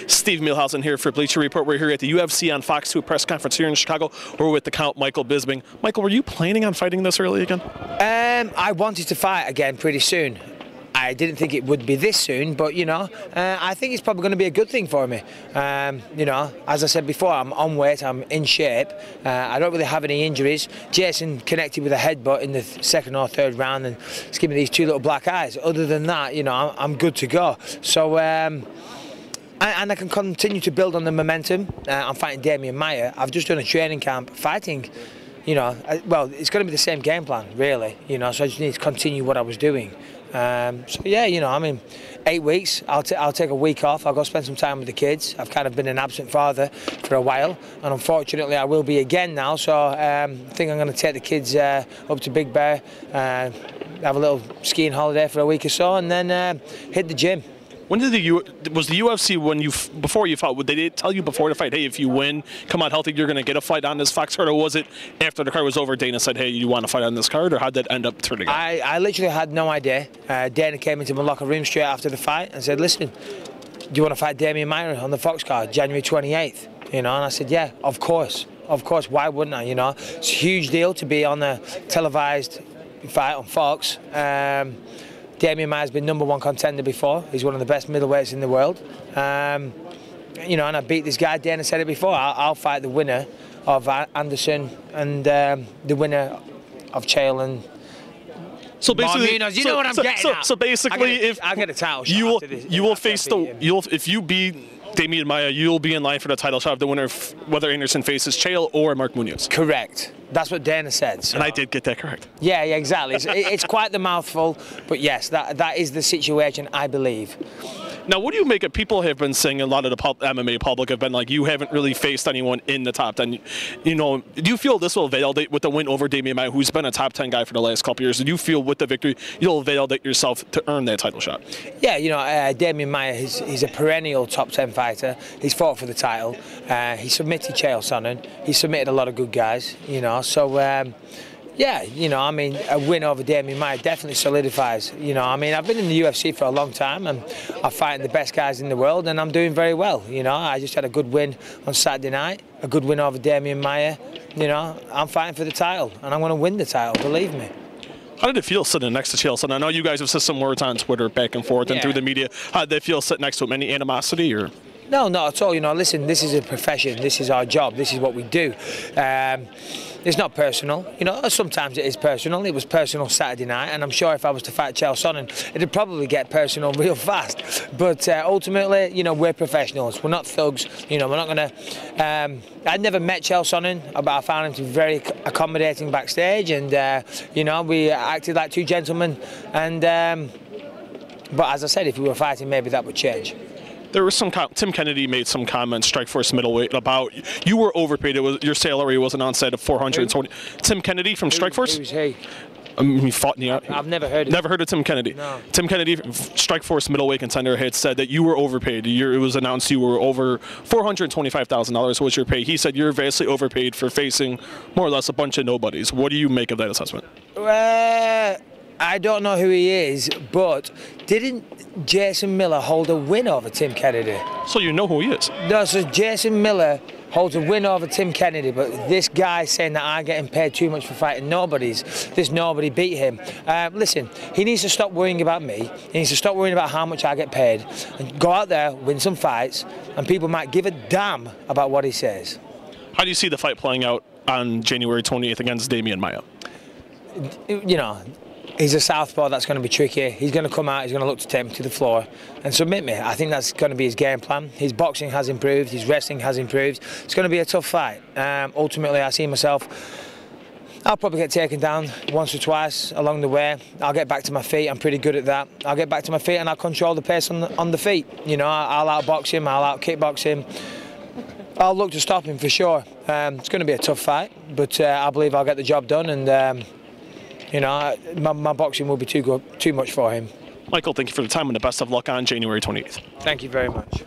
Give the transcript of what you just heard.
Steve Milhausen here for Bleacher Report. We're here at the UFC on Fox 2 press conference here in Chicago. We're with the Count, Michael Bisping. Michael, were you planning on fighting this early again? I wanted to fight again pretty soon. I didn't think it would be this soon, but I think it's probably going to be a good thing for me. As I said before, I'm on weight, I'm in shape. I don't really have any injuries. Jason connected with a headbutt in the second or third round and it's given me these two little black eyes. Other than that, I'm good to go. So, and I can continue to build on the momentum. I'm fighting Demain Maia. I've just done a training camp fighting. Well, it's going to be the same game plan, really. So I just need to continue what I was doing. So yeah, I mean, 8 weeks. I'll take a week off. I'll go spend some time with the kids. I've kind of been an absent father for a while, and unfortunately, I will be again now. So I think I'm going to take the kids up to Big Bear, have a little skiing holiday for a week or so, and then hit the gym. When did was the UFC before you fought? They tell you before the fight, hey, if you win, come out healthy, you're going to get a fight on this Fox card, or was it after the card was over? Dana said, hey, you want to fight on this card, or how did that end up turning out? I literally had no idea. Dana came into my locker room straight after the fight and said, listen, do you want to fight Demain Maia on the Fox card, January 28th? And I said, yeah, of course, why wouldn't I? It's a huge deal to be on a televised fight on Fox. Demain Maia has been #1 contender before. He's one of the best middleweights in the world. And I beat this guy. Dana said it before. I'll fight the winner of Anderson and the winner of Chael and. So basically, you know what I'm getting at. So basically, I'll get a title shot. You will face if you beat Demain Maia, you'll be in line for the title shot of the winner, whether Anderson faces Chael or Mark Munoz. Correct. That's what Dana said. So. And I did get that correct. Yeah, exactly. It's quite the mouthful, but yes, that is the situation, I believe. Now, what do you make of people have been saying, a lot of the MMA public have been like, you haven't really faced anyone in the top 10. Do you feel this will validate with the win over Demain Maia, who's been a top 10 guy for the last couple years? Do you feel with the victory, you'll validate yourself to earn that title shot? Yeah, Demain Maia, he's a perennial top 10 fighter. He's fought for the title. He submitted Chael Sonnen. He submitted a lot of good guys, So, yeah, I mean, a win over Demain Maia definitely solidifies. I mean, I've been in the UFC for a long time and I'm fighting the best guys in the world and I'm doing very well. I just had a good win on Saturday night, a good win over Demain Maia. I'm fighting for the title and I'm going to win the title, believe me. How did it feel sitting next to Chael Sonnen? I know you guys have said some words on Twitter back and forth and through the media. How did it feel sitting next to him? Any animosity or? No, not at all. Listen, this is a profession. This is our job. This is what we do. It's not personal. Sometimes it is personal. It was personal Saturday night, and I'm sure if I was to fight Chael Sonnen, it'd probably get personal real fast. But ultimately, we're professionals. We're not thugs. We're not going to. I'd never met Chael Sonnen, but I found him to be very accommodating backstage, and we acted like two gentlemen. And but as I said, if we were fighting, maybe that would change. There was Tim Kennedy made some comments, Strikeforce middleweight, about you were overpaid. Your salary wasn't on set of $420. Tim Kennedy from Strikeforce. Who's he? He fought in the. I've never heard of. Never heard of Tim Kennedy. No. Tim Kennedy, Strikeforce middleweight contender, had said that you were overpaid. It was announced you were over $425,000 was your pay. He said you're vastly overpaid for facing more or less a bunch of nobodies. What do you make of that assessment? I don't know who he is, but didn't Jason Miller hold a win over Tim Kennedy? So you know who he is? No, so Jason Miller holds a win over Tim Kennedy, but this guy saying that I'm getting paid too much for fighting nobodies, this nobody beat him. Listen, he needs to stop worrying about me. He needs to stop worrying about how much I get paid and go out there, win some fights, and people might give a damn about what he says. How do you see the fight playing out on January 28th against Demain Maia? He's a southpaw. That's going to be tricky. He's going to come out, he's going to look to take me to the floor and submit me. I think that's going to be his game plan. His boxing has improved, his wrestling has improved. It's going to be a tough fight. Ultimately, I see myself, I'll probably get taken down once or twice along the way. I'll get back to my feet. I'm pretty good at that. I'll get back to my feet and I'll control the pace on the feet. I'll outbox him, I'll out-kickbox him. I'll look to stop him for sure. It's going to be a tough fight, but I believe I'll get the job done and my boxing will be too much for him. Michael, thank you for the time and the best of luck on January 28th. Thank you very much.